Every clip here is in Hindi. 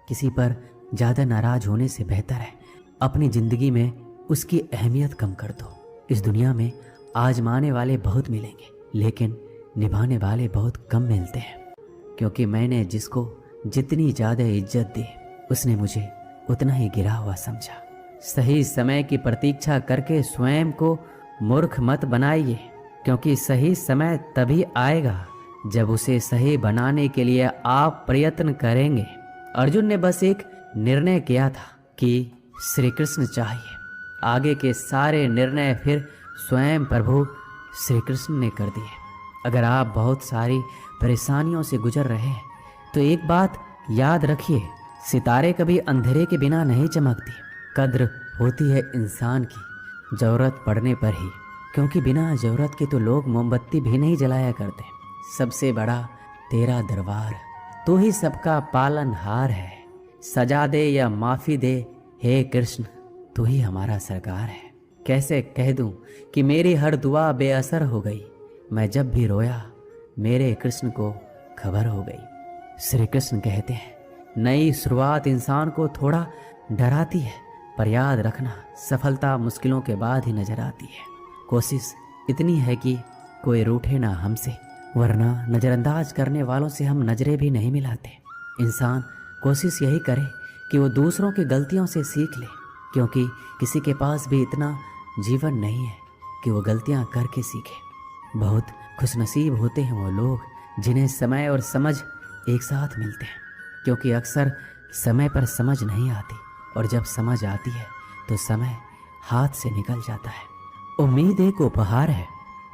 किसी पर ज़्यादा नाराज होने से बेहतर है अपनी ज़िंदगी में उसकी अहमियत कम कर दो। इस दुनिया में आजमाने वाले बहुत मिलेंगे, लेकिन निभाने वाले बहुत कम मिलते हैं। क्योंकि मैंने जिसको जितनी ज़्यादा इज्जत दी, उसने मुझे उतना ही गिरा हुआ समझा। सही समय की प्रतीक्षा करके स्वयं को मूर्ख मत बनाइए, क्योंकि सही समय तभी आएगा जब उसे सही बनाने के लिए आप प्रयत्न करेंगे। अर्जुन ने बस एक निर्णय किया था कि श्री कृष्ण चाहिए। आगे के सारे निर्णय फिर स्वयं प्रभु श्री कृष्ण ने कर दिए। अगर आप बहुत सारी परेशानियों से गुजर रहे हैं तो एक बात याद रखिए, सितारे कभी अंधेरे के बिना नहीं चमकती। कद्र होती है इंसान की ज़रूरत पड़ने पर ही, क्योंकि बिना ज़रूरत के तो लोग मोमबत्ती भी नहीं जलाया करते। सबसे बड़ा तेरा दरबार, तू ही सबका पालनहार है। सजा दे या माफ़ी दे, हे कृष्ण तू ही हमारा सरकार है। कैसे कह दूं कि मेरी हर दुआ बेअसर हो गई। मैं जब भी रोया मेरे कृष्ण को खबर हो गई। श्री कृष्ण कहते हैं, नई शुरुआत इंसान को थोड़ा डराती है, पर याद रखना सफलता मुश्किलों के बाद ही नजर आती है। कोशिश इतनी है कि कोई रूठे ना हमसे, वरना नज़रअंदाज करने वालों से हम नजरें भी नहीं मिलाते। इंसान कोशिश यही करे कि वो दूसरों की गलतियों से सीख ले, क्योंकि किसी के पास भी इतना जीवन नहीं है कि वो गलतियां करके सीखे। बहुत खुशनसीब होते हैं वो लोग जिन्हें समय और समझ एक साथ मिलते हैं, क्योंकि अक्सर समय पर समझ नहीं आती, और जब समझ आती है तो समय हाथ से निकल जाता है। उम्मीद एक उपहार है,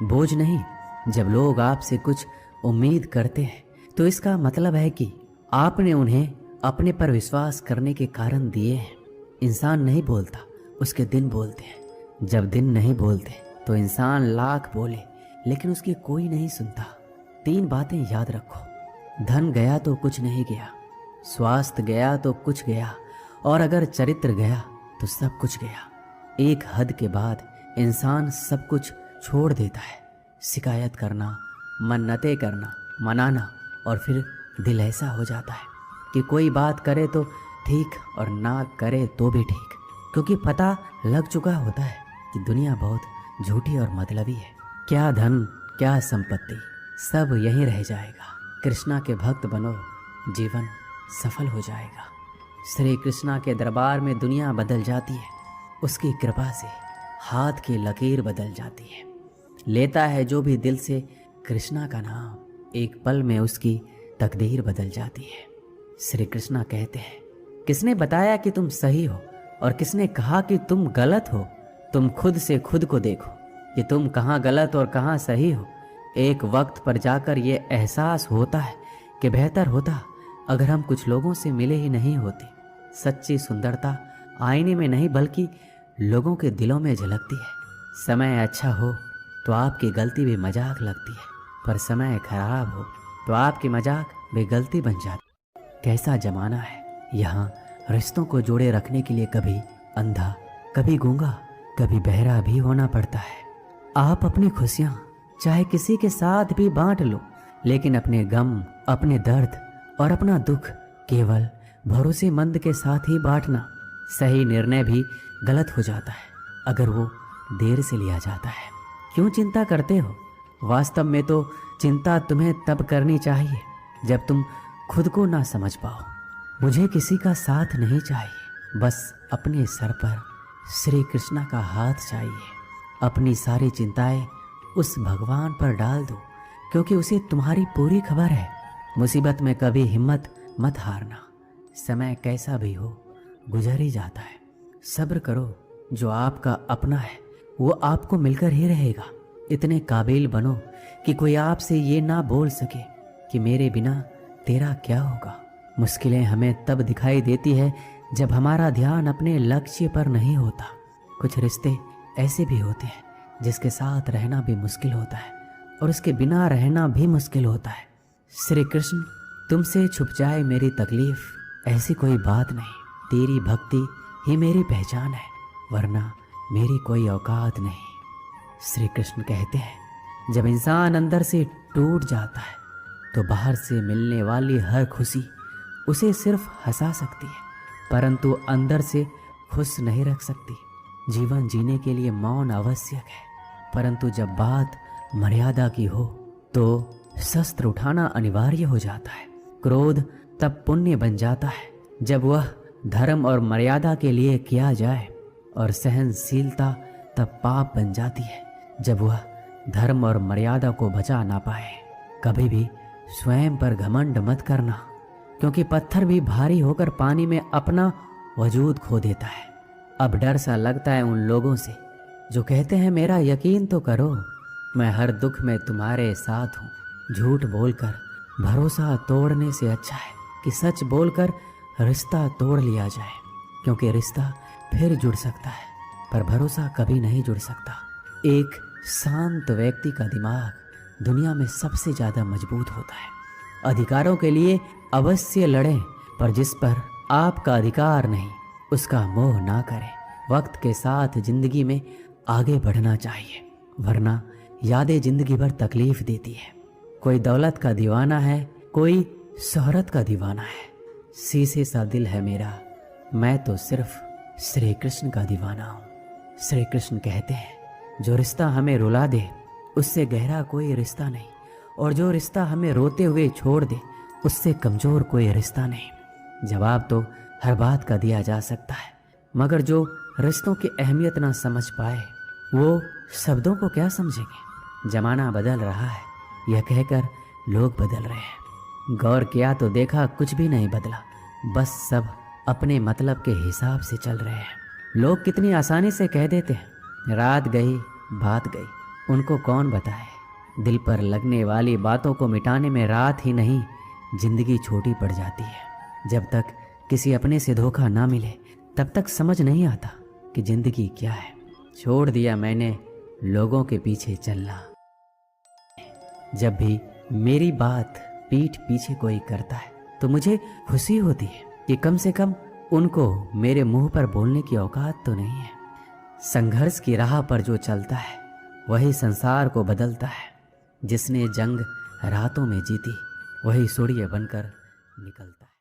बोझ नहीं। जब लोग आपसे कुछ उम्मीद करते हैं तो इसका मतलब है कि आपने उन्हें अपने पर विश्वास करने के कारण दिए हैं। इंसान नहीं बोलता, उसके दिन बोलते हैं। जब दिन नहीं बोलते तो इंसान लाख बोले, लेकिन उसकी कोई नहीं सुनता। 3 बातें याद रखो, धन गया तो कुछ नहीं गया, स्वास्थ्य गया तो कुछ गया, और अगर चरित्र गया तो सब कुछ गया। एक हद के बाद इंसान सब कुछ छोड़ देता है। शिकायत करना, मन्नतें करना, मनाना, और फिर दिल ऐसा हो जाता है कि कोई बात करे तो ठीक और ना करे तो भी ठीक, क्योंकि पता लग चुका होता है कि दुनिया बहुत झूठी और मतलबी है। क्या धन, क्या संपत्ति, सब यहीं रह जाएगा। कृष्णा के भक्त बनो, जीवन सफल हो जाएगा। श्री कृष्णा के दरबार में दुनिया बदल जाती है, उसकी कृपा से हाथ की लकीर बदल जाती है। लेता है जो भी दिल से कृष्णा का नाम, एक पल में उसकी तकदीर बदल जाती है। श्री कृष्णा कहते हैं, किसने बताया कि तुम सही हो और किसने कहा कि तुम गलत हो? तुम खुद से खुद को देखो कि तुम कहाँ गलत और कहाँ सही हो। एक वक्त पर जाकर ये एहसास होता है कि बेहतर होता अगर हम कुछ लोगों से मिले ही नहीं होते। सच्ची सुंदरता आईने में नहीं बल्कि लोगों के दिलों में झलकती है। समय अच्छा हो तो आपकी गलती भी मजाक लगती है, पर समय खराब हो तो आपकी मजाक भी गलती बन जाती। कैसा जमाना है, यहाँ रिश्तों को जोड़े रखने के लिए कभी अंधा, कभी गूंगा, कभी बहरा भी होना पड़ता है। आप अपनी खुशियाँ चाहे किसी के साथ भी बांट लो, लेकिन अपने गम, अपने दर्द और अपना दुख केवल भरोसेमंद के साथ ही बांटना। सही निर्णय भी गलत हो जाता है अगर वो देर से लिया जाता है। क्यों चिंता करते हो? वास्तव में तो चिंता तुम्हें तब करनी चाहिए जब तुम खुद को ना समझ पाओ। मुझे किसी का साथ नहीं चाहिए, बस अपने सर पर श्री कृष्णा का हाथ चाहिए। अपनी सारी चिंताएं उस भगवान पर डाल दो, क्योंकि उसे तुम्हारी पूरी खबर है। मुसीबत में कभी हिम्मत मत हारना। समय कैसा भी हो गुजर ही जाता है। सब्र करो, जो आपका अपना है वो आपको मिलकर ही रहेगा। इतने काबिल बनो कि कोई आपसे ये ना बोल सके कि मेरे बिना तेरा क्या होगा। मुश्किलें हमें तब दिखाई देती है जब हमारा ध्यान अपने लक्ष्य पर नहीं होता। कुछ रिश्ते ऐसे भी होते हैं जिसके साथ रहना भी मुश्किल होता है और उसके बिना रहना भी मुश्किल होता है। श्री कृष्ण, तुमसे छुप जाए मेरी तकलीफ, ऐसी कोई बात नहीं। तेरी भक्ति ही मेरी पहचान है, वरना मेरी कोई औकात नहीं। श्री कृष्ण कहते हैं, जब इंसान अंदर से टूट जाता है तो बाहर से मिलने वाली हर खुशी उसे सिर्फ हंसा सकती है, परंतु अंदर से खुश नहीं रख सकती। जीवन जीने के लिए मौन आवश्यक है, परंतु जब बात मर्यादा की हो तो शस्त्र उठाना अनिवार्य हो जाता है। क्रोध तब पुण्य बन जाता है जब वह धर्म और मर्यादा के लिए किया जाए, और सहनशीलता तब पाप बन जाती है जब वह धर्म और मर्यादा को बचा ना पाए। कभी भी स्वयं पर घमंड मत करना, क्योंकि पत्थर भी भारी होकर पानी में अपना वजूद खो देता है। अब डर सा लगता है उन लोगों से जो कहते हैं मेरा यकीन तो करो, मैं हर दुख में तुम्हारे साथ हूँ। झूठ बोलकर भरोसा तोड़ने से अच्छा है कि सच बोलकर रिश्ता तोड़ लिया जाए, क्योंकि रिश्ता फिर जुड़ सकता है पर भरोसा कभी नहीं जुड़ सकता। एक शांत व्यक्ति का दिमाग दुनिया में सबसे ज़्यादा मजबूत होता है। अधिकारों के लिए अवश्य लड़ें, पर जिस पर आपका अधिकार नहीं उसका मोह ना करें। वक्त के साथ जिंदगी में आगे बढ़ना चाहिए, वरना यादें जिंदगी भर तकलीफ देती है। कोई दौलत का दीवाना है, कोई शोहरत का दीवाना है। शीशे सा दिल है मेरा, मैं तो सिर्फ श्री कृष्ण का दीवाना हूँ। श्री कृष्ण कहते हैं जो रिश्ता हमें रुला दे उससे गहरा कोई रिश्ता नहीं, और जो रिश्ता हमें रोते हुए छोड़ दे उससे कमज़ोर कोई रिश्ता नहीं। जवाब तो हर बात का दिया जा सकता है, मगर जो रिश्तों की अहमियत ना समझ पाए वो शब्दों को क्या समझेंगे। जमाना बदल रहा है यह कहकर लोग बदल रहे हैं। गौर किया तो देखा कुछ भी नहीं बदला, बस सब अपने मतलब के हिसाब से चल रहे हैं। लोग कितनी आसानी से कह देते हैं रात गई बात गई, उनको कौन बताए। दिल पर लगने वाली बातों को मिटाने में रात ही नहीं जिंदगी छोटी पड़ जाती है। जब तक किसी अपने से धोखा ना मिले तब तक समझ नहीं आता कि जिंदगी क्या है। छोड़ दिया मैंने लोगों के पीछे चलना। जब भी मेरी बात पीठ पीछे कोई करता है तो मुझे खुशी होती है कि कम से कम उनको मेरे मुंह पर बोलने की औकात तो नहीं है। संघर्ष की राह पर जो चलता है वही संसार को बदलता है। जिसने जंग रातों में जीती वही सूर्य बनकर निकलता है।